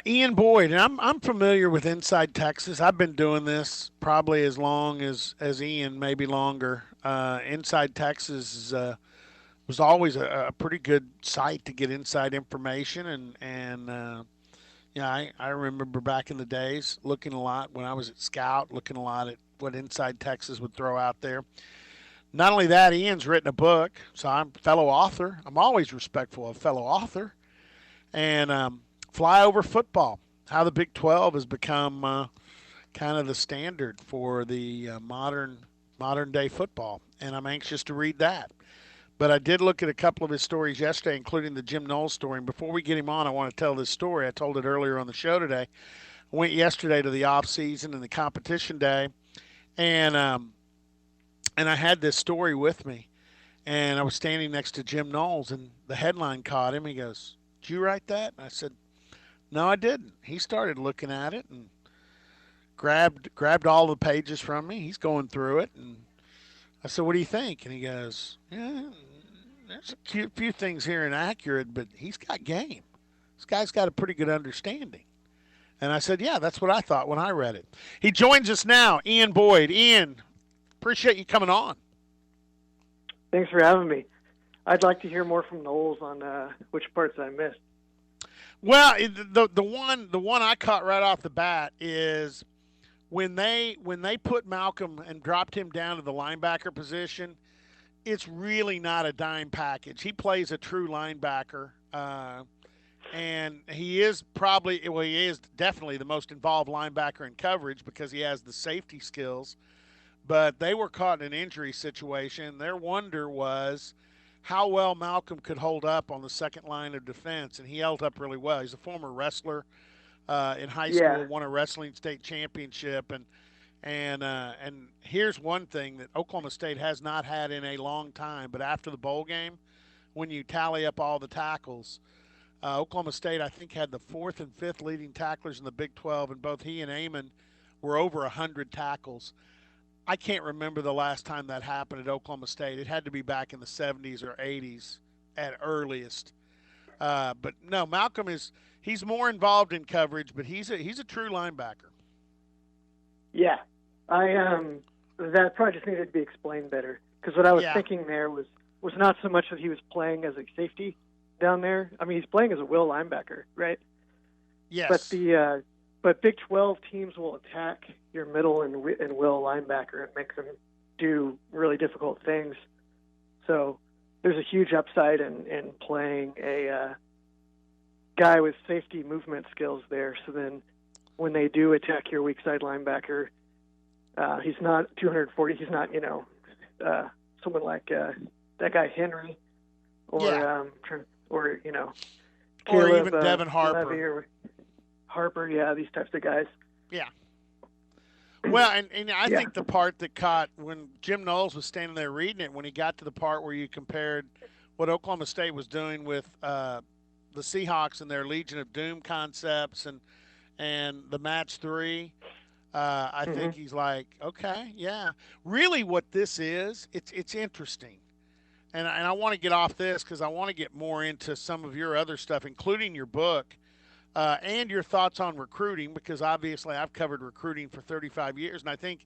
Ian Boyd, and I'm familiar with Inside Texas. I've been doing this probably as long as Ian, maybe longer. Inside Texas was always a pretty good site to get inside information, and yeah, I remember back in the days looking a lot when I was at Scout, looking a lot at what Inside Texas would throw out there. Not only that, Ian's written a book, so I'm a fellow author. I'm always respectful of fellow author. And Flyover Football, how the Big 12 has become kind of the standard for the modern day football. And I'm anxious to read that. But I did look at a couple of his stories yesterday, including the Jim Knowles story. And before we get him on, I want to tell this story. I told it earlier on the show today. I went yesterday to the off season and the competition day, and and I had this story with me. And I was standing next to Jim Knowles, and the headline caught him. He goes, "Did you write that?" And I said, "No, I didn't." He started looking at it and grabbed all the pages from me. He's going through it, and I said, "What do you think?" And he goes, "Yeah, there's a few things here inaccurate, but he's got game. This guy's got a pretty good understanding." And I said, "Yeah, that's what I thought when I read it." He joins us now, Ian Boyd. Ian, appreciate you coming on. Thanks for having me. I'd like to hear more from Knowles on which parts I missed. Well, the one I caught right off the bat is when they put Malcolm and dropped him down to the linebacker position. It's really not a dime package. He plays a true linebacker, and he is definitely the most involved linebacker in coverage because he has the safety skills. But they were caught in an injury situation. Their wonder was how well Malcolm could hold up on the second line of defense, and he held up really well. He's a former wrestler in high Yeah, school, won a wrestling state championship, and here's one thing that Oklahoma State has not had in a long time. But after the bowl game, when you tally up all the tackles, Oklahoma State I think had the fourth and fifth leading tacklers in the Big 12, and both he and Amon were over 100 tackles. I can't remember the last time that happened at Oklahoma State. It had to be back in the 70s or 80s at earliest. But no, Malcolm he's more involved in coverage, but he's a true linebacker. yeah. That probably just needed to be explained better because what I was Yeah. thinking there was not so much that he was playing as a safety down there. I mean, he's playing as a will linebacker, right? But Yes. but Big 12 teams will attack your middle and will linebacker and make them do really difficult things. So there's a huge upside in playing a guy with safety movement skills there. So then when they do attack your weak side linebacker, he's not 240. He's not, someone like that guy Henry or Yeah. or Or Caleb, even Devin Levy Harper. or Harper. Yeah, these types of guys. Yeah. Well, and I Yeah. think the part that caught when Jim Knowles was standing there reading it, when he got to the part where you compared what Oklahoma State was doing with the Seahawks and their Legion of Doom concepts and the match three, I hmm think he's like, okay, yeah. Really, what this is, it's interesting, and I want to get off this because I want to get more into some of your other stuff, including your book. And your thoughts on recruiting, because obviously I've covered recruiting for 35 years, and I think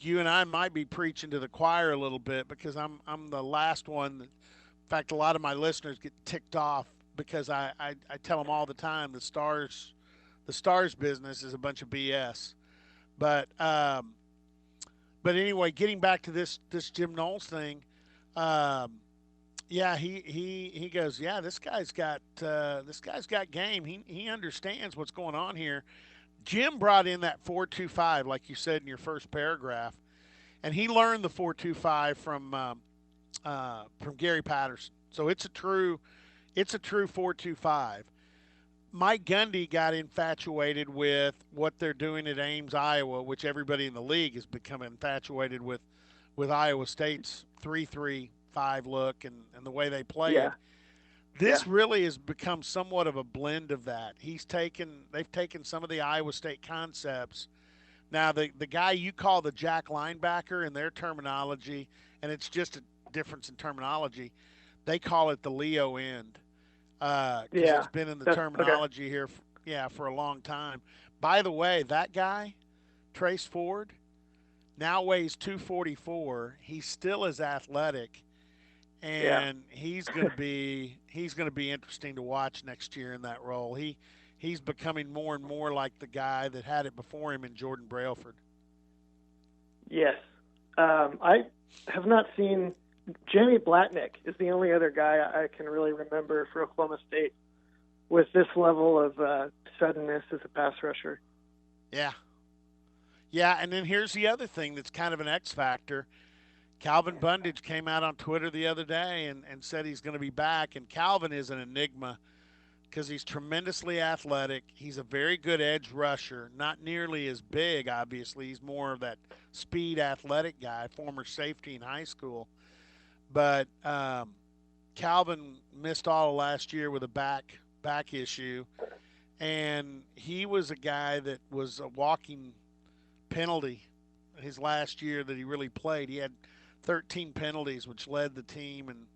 you and I might be preaching to the choir a little bit because I'm the last one. In fact, a lot of my listeners get ticked off because I tell them all the time the stars business is a bunch of BS. But but anyway, getting back to this Jim Knowles thing, um, yeah, he goes, yeah, this guy's got game. He understands what's going on here. Jim brought in that 4.25, like you said in your first paragraph, and he learned the 4.25 from Gary Patterson. So it's a true 4.25. Mike Gundy got infatuated with what they're doing at Ames, Iowa, which everybody in the league has become infatuated with Iowa State's 3-3-5 look and the way they play it. Yeah. Yeah. This really has become somewhat of a blend of that. They've taken some of the Iowa State concepts. Now the guy you call the jack linebacker in their terminology, and it's just a difference in terminology, they call it the Leo end because Yeah. it's been in the That's okay. terminology here. yeah, for a long time. By the way, that guy, Trace Ford, now weighs 244. He's still as athletic, Yeah. and he's going to be interesting to watch next year in that role. He's becoming more and more like the guy that had it before him in Jordan Brailford. Yes. I have not seen Jamie Blatnick is the only other guy I can really remember for Oklahoma State with this level of suddenness as a pass rusher. Yeah, yeah, and then here's the other thing that's kind of an X factor. Calvin Bundage came out on Twitter the other day and said he's going to be back. And Calvin is an enigma because he's tremendously athletic. He's a very good edge rusher, not nearly as big, obviously. He's more of that speed athletic guy, former safety in high school. But Calvin missed all of last year with a back issue, and he was a guy that was a walking penalty his last year that he really played. He had 13 penalties, which led the team, and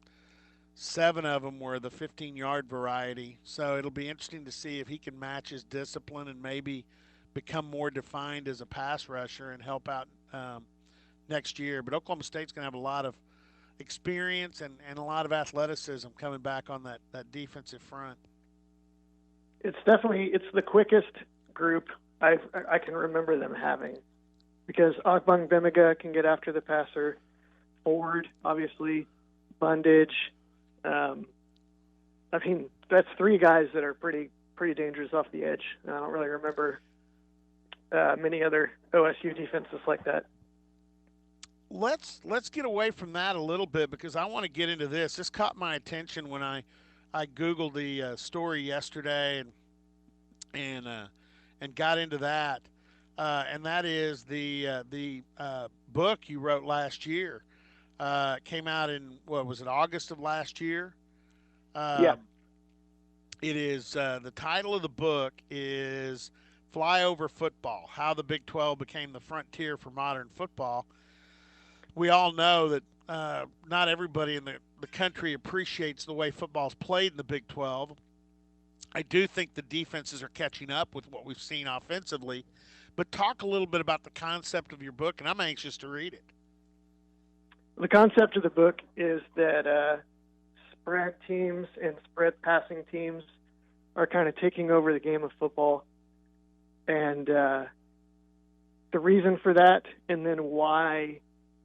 7 of them were the 15-yard variety. So it'll be interesting to see if he can match his discipline and maybe become more defined as a pass rusher and help out next year. But Oklahoma State's going to have a lot of experience and a lot of athleticism coming back on that defensive front. It's the quickest group I can remember them having because Ogbong Bemiga can get after the passer, Ford obviously, Bundage. Um, I mean that's three guys that are pretty dangerous off the edge. And I don't really remember many other OSU defenses like that. Let's get away from that a little bit because I want to get into this. This caught my attention when I googled the story yesterday and got into that, and that is the book you wrote last year. Came out in what was it, August of last year? Yeah, Um, it is the title of the book is Flyover Football: How the Big 12 Became the Frontier for Modern Football. We all know that not everybody in the country appreciates the way football's played in the Big 12. I do think the defenses are catching up with what we've seen offensively. But talk a little bit about the concept of your book, and I'm anxious to read it. the concept of the book is that spread teams and spread passing teams are kind of taking over the game of football, and the reason for that, and then why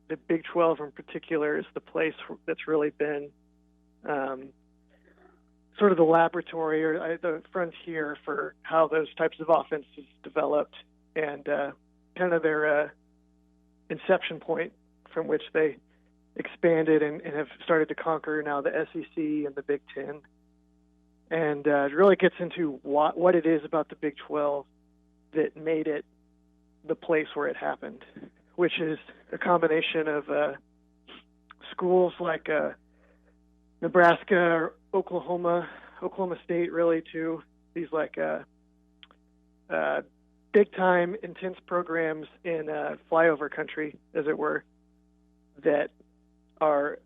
the Big 12 in particular is the place that's really been um, sort of the laboratory or the frontier for how those types of offenses developed and kind of their inception point from which they expanded and have started to conquer now the SEC and the Big Ten. And it really gets into what it is about the Big 12 that made it the place where it happened, which is a combination of schools like Nebraska, or Oklahoma State, really too. These like big time, intense programs in flyover country, as it were, that are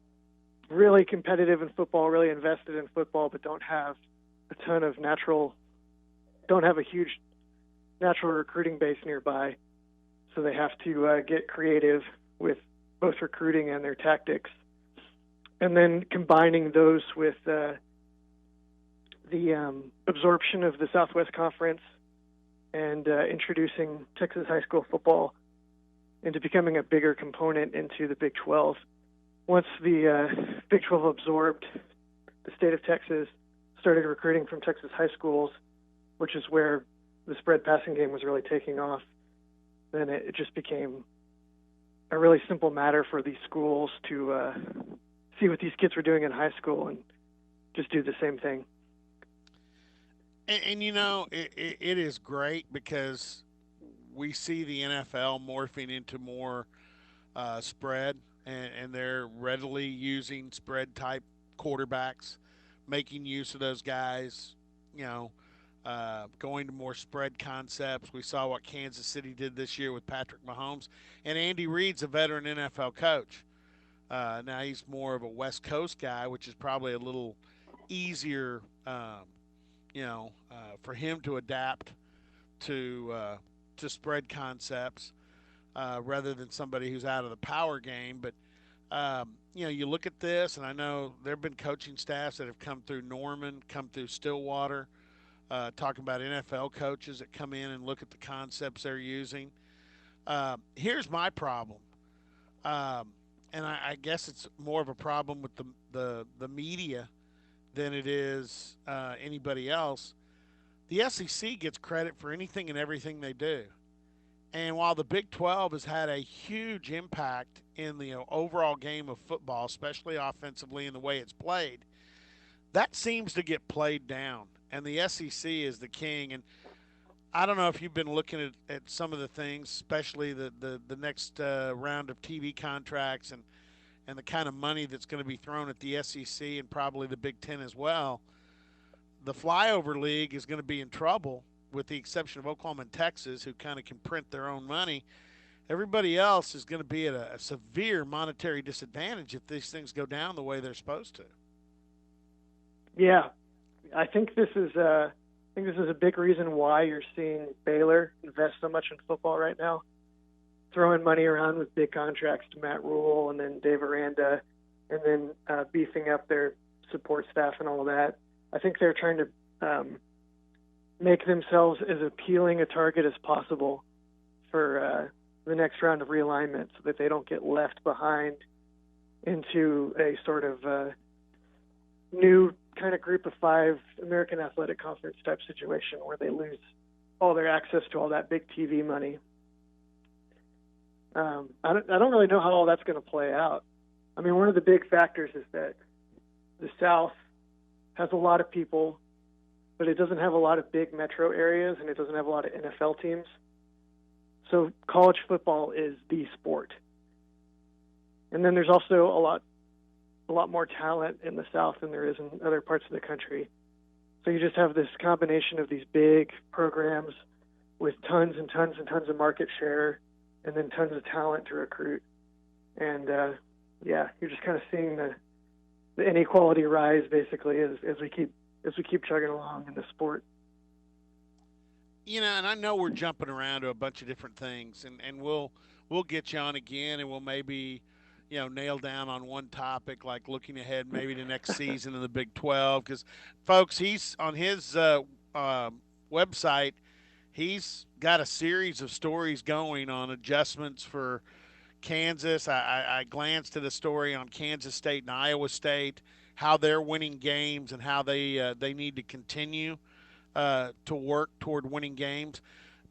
really competitive in football, really invested in football, but don't have a huge natural recruiting base nearby. So they have to get creative with both recruiting and their tactics. And then combining those with the absorption of the Southwest Conference and introducing Texas high school football into becoming a bigger component into the Big 12. Once the Big 12 absorbed the state of Texas, started recruiting from Texas high schools, which is where the spread passing game was really taking off, then it just became a really simple matter for these schools to see what these kids were doing in high school and just do the same thing. And you know, it is great because we see the NFL morphing into more spread, and they're readily using spread type quarterbacks, making use of those guys. You know, going to more spread concepts. We saw what Kansas City did this year with Patrick Mahomes, and Andy Reid's a veteran NFL coach. Now he's more of a West Coast guy, which is probably a little easier for him to adapt to spread concepts rather than somebody who's out of the power game. But you look at this, and I know there have been coaching staffs that have come through Norman, come through Stillwater, talking about NFL coaches that come in and look at the concepts they're using. Here's my problem, and I guess it's more of a problem with the media than it is anybody else. The SEC gets credit for anything and everything they do. And while the Big 12 has had a huge impact in the overall game of football, especially offensively in the way it's played, that seems to get played down. And the SEC is the king. And I don't know if you've been looking at some of the things, especially the next round of TV contracts and the kind of money that's going to be thrown at the SEC and probably the Big Ten as well. The Flyover League is going to be in trouble, with the exception of Oklahoma and Texas, who kind of can print their own money. Everybody else is going to be at a severe monetary disadvantage if these things go down the way they're supposed to. Yeah, I think this is a big reason why you're seeing Baylor invest so much in football right now, throwing money around with big contracts to Matt Rule and then Dave Aranda, and then beefing up their support staff and all of that. I think they're trying to make themselves as appealing a target as possible for the next round of realignment, so that they don't get left behind into a sort of new kind of group of five American Athletic Conference type situation where they lose all their access to all that big TV money. I don't really know how all that's going to play out. I mean, one of the big factors is that the South has a lot of people, but it doesn't have a lot of big metro areas, and it doesn't have a lot of NFL teams. So college football is the sport. And then there's also a lot more talent in the South than there is in other parts of the country. So you just have this combination of these big programs with tons and tons and tons of market share, and then tons of talent to recruit. And you're just kind of seeing the inequality rise basically as we keep chugging along in the sport. And I know we're jumping around to a bunch of different things, and we'll get you on again, and we'll maybe nail down on one topic, like looking ahead maybe to next season in the Big 12. Because, folks, he's on his website. He's got a series of stories going on adjustments for Kansas. I glanced at a story on Kansas State and Iowa State, how they're winning games and how they need to continue to work toward winning games.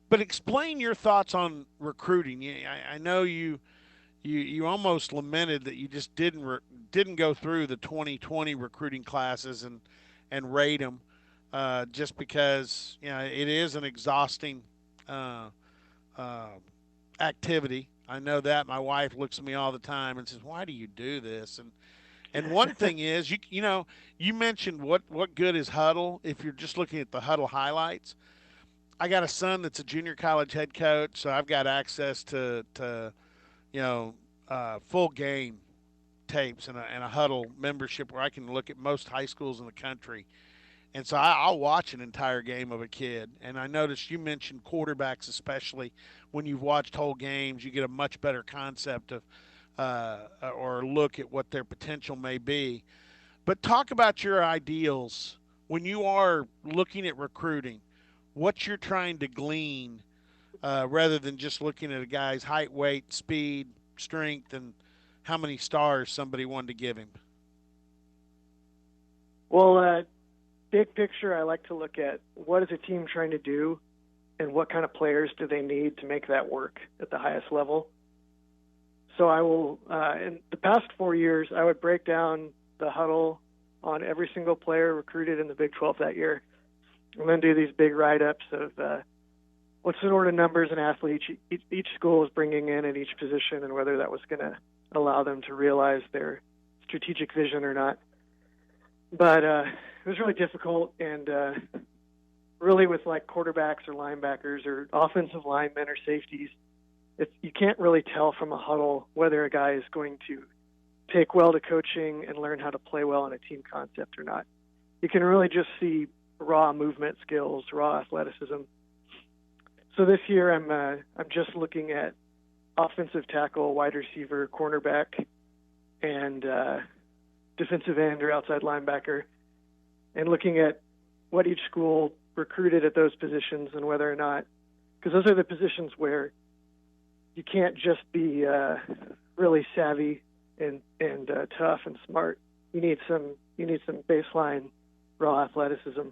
But explain your thoughts on recruiting. I know you almost lamented that you just didn't go through the 2020 recruiting classes and rate them, just because it is an exhausting activity. I know that. My wife looks at me all the time and says, "Why do you do this?" And one thing is, you mentioned what good is Huddle if you're just looking at the Huddle highlights. I got a son that's a junior college head coach, so I've got access to full game tapes and a Huddle membership where I can look at most high schools in the country. And so I'll watch an entire game of a kid. And I noticed you mentioned quarterbacks, especially when you've watched whole games, you get a much better concept of or look at what their potential may be. But talk about your ideals when you are looking at recruiting, what you're trying to glean rather than just looking at a guy's height, weight, speed, strength, and how many stars somebody wanted to give him. Well, big picture, I like to look at what is a team trying to do and what kind of players do they need to make that work at the highest level. So I will, in the past 4 years, I would break down the Huddle on every single player recruited in the Big 12 that year, and then do these big write-ups of what sort of numbers and athletes each school is bringing in at each position, and whether that was going to allow them to realize their strategic vision or not. But it was really difficult, and really with like quarterbacks or linebackers or offensive linemen or safeties, you can't really tell from a Huddle whether a guy is going to take well to coaching and learn how to play well in a team concept or not. You can really just see raw movement skills, raw athleticism. So this year I'm just looking at offensive tackle, wide receiver, cornerback, and defensive end or outside linebacker, and looking at what each school recruited at those positions and whether or not, because those are the positions where you can't just be really savvy and tough and smart. You need some baseline raw athleticism.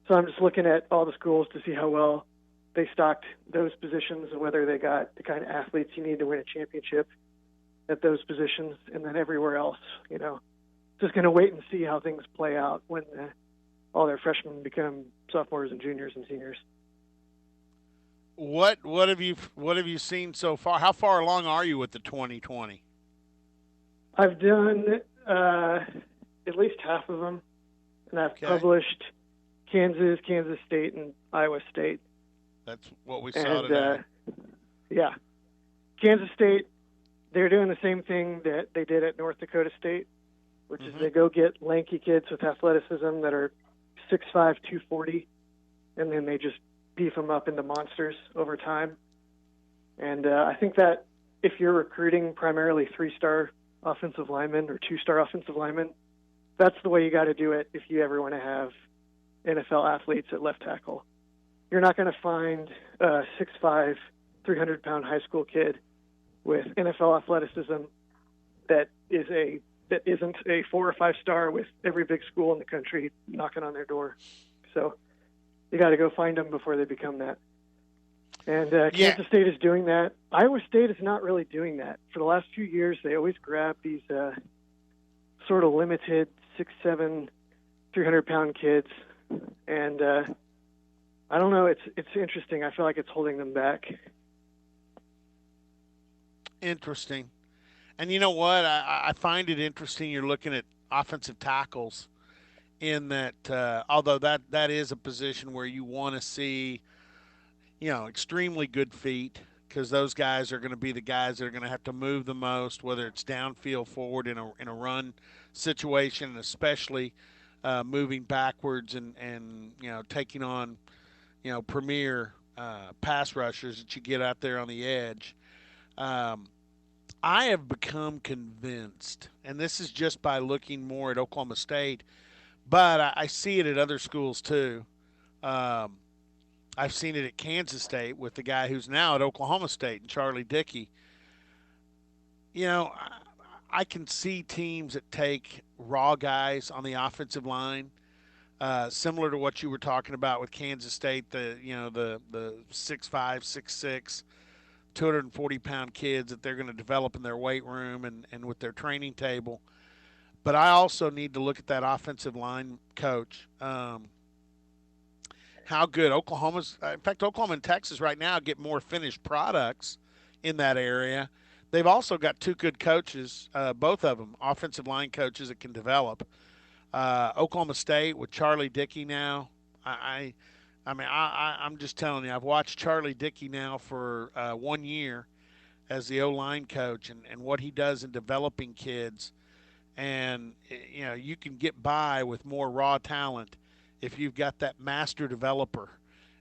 So I'm just looking at all the schools to see how well they stocked those positions and whether they got the kind of athletes you need to win a championship at those positions, and then everywhere else, just going to wait and see how things play out when all their freshmen become sophomores and juniors and seniors. What have you seen so far? How far along are you with the 2020? I've done at least half of them, and I've published Kansas State, and Iowa State. That's what we saw today. Yeah. Kansas State, they're doing the same thing that they did at North Dakota State, which is they go get lanky kids with athleticism that are 6'5", 240, and then they just beef them up into monsters over time. And I think that if you're recruiting primarily 3-star offensive linemen or 2-star offensive linemen, that's the way you got to do it if you ever want to have NFL athletes at left tackle. You're not going to find a 6'5", 300-pound high school kid with NFL athleticism that isn't a 4 or 5-star with every big school in the country knocking on their door. So you got to go find them before they become that. And Kansas State is doing that. Iowa State is not really doing that. For the last few years, they always grab these sort of limited 6'7", 300-pound kids. And I don't know. It's interesting. I feel like it's holding them back. Interesting. And you know what? I find it interesting you're looking at offensive tackles in that, although that is a position where you want to see, extremely good feet, because those guys are going to be the guys that are going to have to move the most, whether it's downfield, forward in a run situation, especially moving backwards and taking on premier pass rushers that you get out there on the edge. I have become convinced, and this is just by looking more at Oklahoma State, but I see it at other schools too. I've seen it at Kansas State with the guy who's now at Oklahoma State, and Charlie Dickey. I can see teams that take raw guys on the offensive line, similar to what you were talking about with Kansas State. The 6'5", 6'6", 240-pound kids that they're going to develop in their weight room and with their training table. But I also need to look at that offensive line coach. How good Oklahoma and Texas right now get more finished products in that area. They've also got two good coaches, both of them, offensive line coaches that can develop. Oklahoma State with Charlie Dickey now. I'm just telling you, I've watched Charlie Dickey now for 1 year as the O-line coach and what he does in developing kids. And, you can get by with more raw talent if you've got that master developer.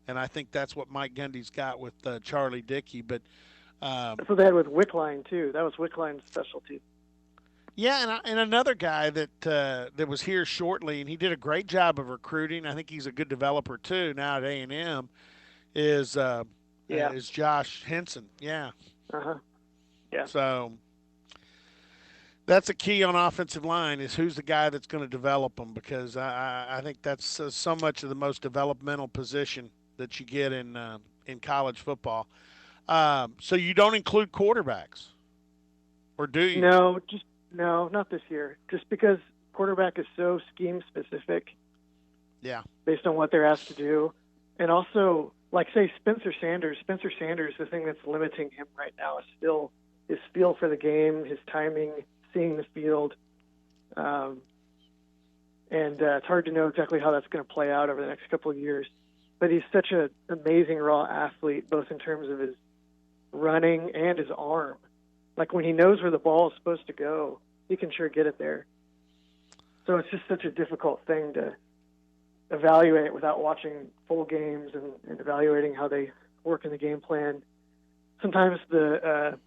And I think that's what Mike Gundy's got with Charlie Dickey. But that's what they had with Wickline, too. That was Wickline's specialty. Yeah, and another guy that was here shortly, and he did a great job of recruiting. I think he's a good developer too. Now at A&M, is Josh Henson. Yeah. Yeah. So that's a key on offensive line is who's the guy that's going to develop them, because I think that's so much of the most developmental position that you get in college football. So you don't include quarterbacks, or do you? No, not this year. Just because quarterback is so scheme specific. Yeah. Based on what they're asked to do. And also, like, say, Spencer Sanders, the thing that's limiting him right now is still his feel for the game, his timing, seeing the field. And it's hard to know exactly how that's going to play out over the next couple of years. But he's such an amazing raw athlete, both in terms of his running and his arm. Like, when he knows where the ball is supposed to go, he can sure get it there. So it's just such a difficult thing evaluate without watching full games and evaluating how they work in the game plan. Sometimes the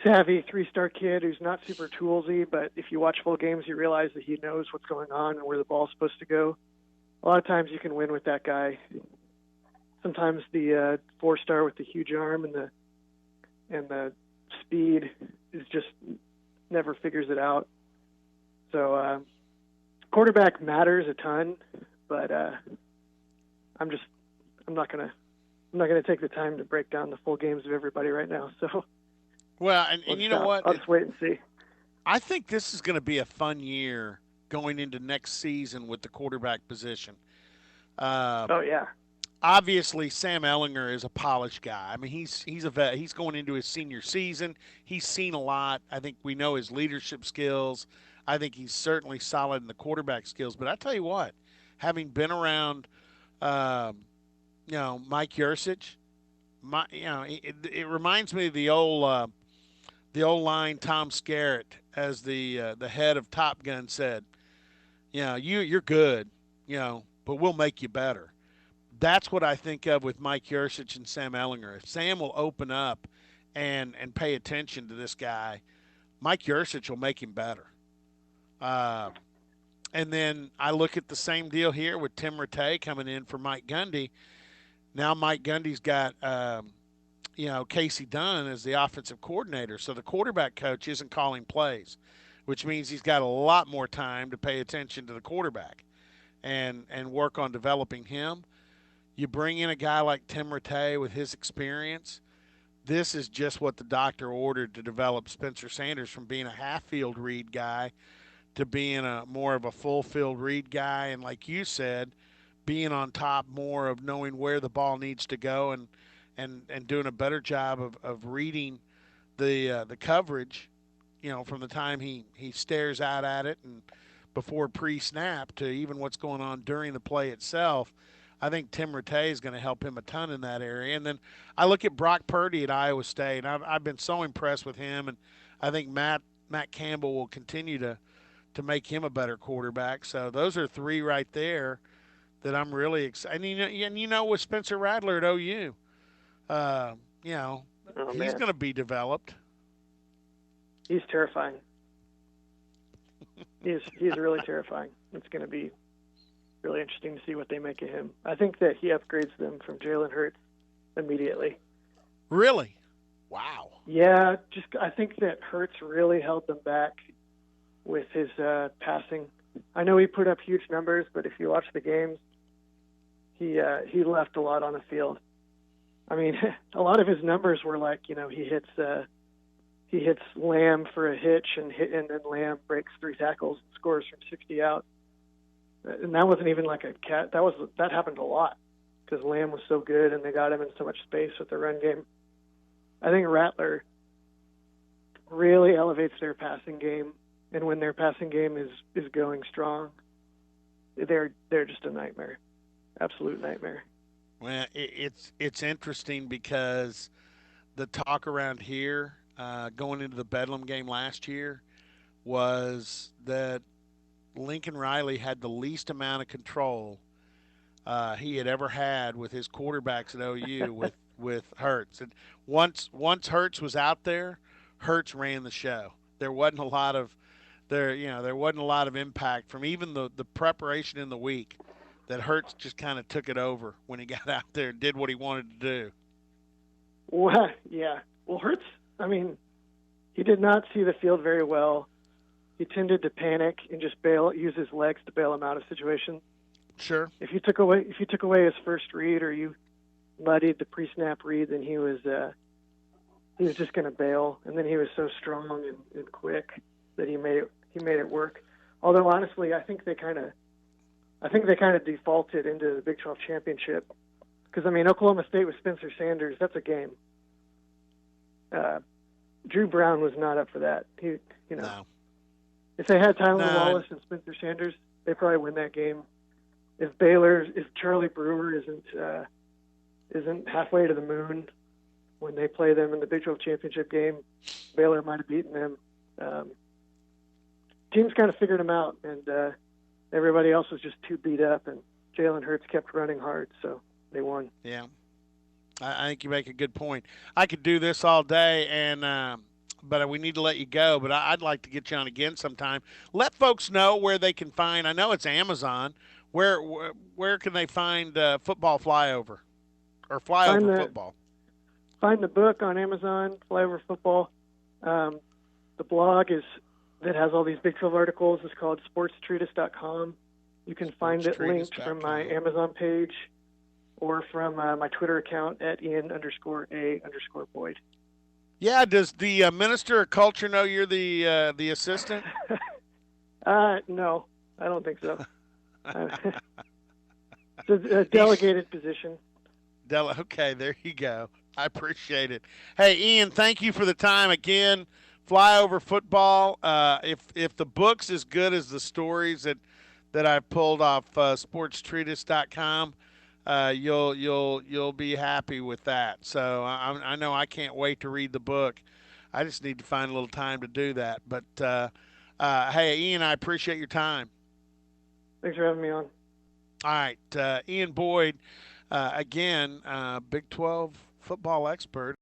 savvy three-star kid who's not super toolsy, but if you watch full games, you realize that he knows what's going on and where the ball's supposed to go. A lot of times you can win with that guy. Sometimes the four-star with the huge arm and the speed is just never figures it out. So quarterback matters a ton, but I'm not gonna take the time to break down the full games of everybody right now. So Well, and you know what? I'll just wait and see. I think this is going to be a fun year going into next season with the quarterback position. Uh, Oh yeah, Obviously, Sam Ellinger is a polished guy. I mean, he's a vet. He's going into his senior season. He's seen a lot. I think we know his leadership skills. I think he's certainly solid in the quarterback skills. But I tell you what, having been around, um, Mike Yursich, it reminds me of the old line Tom Skerritt as the head of Top Gun said. You're good, but we'll make you better. That's what I think of with Mike Yursich and Sam Ellinger. If Sam will open up and pay attention to this guy, Mike Yursich will make him better. Uh, and then I look at the same deal here with Tim Rattay coming in for Mike Gundy. Now Mike Gundy's got Casey Dunn as the offensive coordinator, so the quarterback coach isn't calling plays, which means he's got a lot more time to pay attention to the quarterback and work on developing him. You bring in a guy like Tim Rattay with his experience. This is just what the doctor ordered to develop Spencer Sanders from being a half field read guy to being a more of a full field read guy. And like you said, being on top more of knowing where the ball needs to go and doing a better job of reading the coverage, from the time he stares out at it and before pre-snap to even what's going on during the play itself. I think Tim Rattay is going to help him a ton in that area. And then I look at Brock Purdy at Iowa State. I've been so impressed with him, and I think Matt Campbell will continue to make him a better quarterback. So those are three right there that I'm really excited. And with Spencer Rattler at OU, uh, you know, oh he's man, going to be developed. he's terrifying. He's really terrifying. It's going to be really interesting to see what they make of him. I think that he upgrades them from Jalen Hurts immediately. Really? Wow. Yeah, I think that Hurts really held them back with his passing. I know he put up huge numbers, but if you watch the games, he left a lot on the field. I mean, a lot of his numbers were like, he hits Lamb for a hitch and then Lamb breaks 3 tackles and scores from 60 out. And that wasn't even like a cat. That happened a lot because Lamb was so good and they got him in so much space with the run game. I think Rattler really elevates their passing game, and when their passing game is going strong, they're just a nightmare, absolute nightmare. Well, it's interesting because the talk around here going into the Bedlam game last year was that Lincoln Riley had the least amount of control he had ever had with his quarterbacks at OU with Hurts. And once Hurts was out there, Hurts ran the show. There wasn't a lot of there wasn't a lot of impact from even the preparation in the week. That Hurts just kind of took it over when he got out there and did what he wanted to do. Well, yeah. Well, Hurts, I mean, he did not see the field very well. He tended to panic and just use his legs to bail him out of situations. Sure. If you took away his first read or you muddied the pre-snap read, then he was just going to bail. And then he was so strong and quick that he made it work. Although honestly, I think they kind of defaulted into the Big 12 championship because Oklahoma State with Spencer Sanders, that's a game. Drew Brown was not up for that. No. If they had Tyler Wallace and Spencer Sanders, they probably win that game. If Charlie Brewer isn't halfway to the moon when they play them in the Big 12 championship game, Baylor might have beaten them. Teams kind of figured them out, and everybody else was just too beat up, and Jalen Hurts kept running hard, so they won. Yeah, I think you make a good point. I could do this all day, and but we need to let you go. But I'd like to get you on again sometime. Let folks know where they can find. I know it's Amazon. Where can they find Football Flyover or Find Flyover the Football? find the book on Amazon, Flyover Football. The blog is that has all these Big 12 articles is called sportstreatise.com. You can find it linked from my Amazon page or from my Twitter account at Ian_A_Boyd. Yeah, does the minister of culture know you're the assistant? No, I don't think so. It's a delegated position. Okay, there you go. I appreciate it. Hey, Ian, thank you for the time again. Flyover Football. If the book's as good as the stories that I pulled off sportstreatise.com, you'll be happy with that. So I know I can't wait to read the book. I just need to find a little time to do that. But hey, Ian, I appreciate your time. Thanks for having me on. All right, Ian Boyd, again, Big 12 football expert.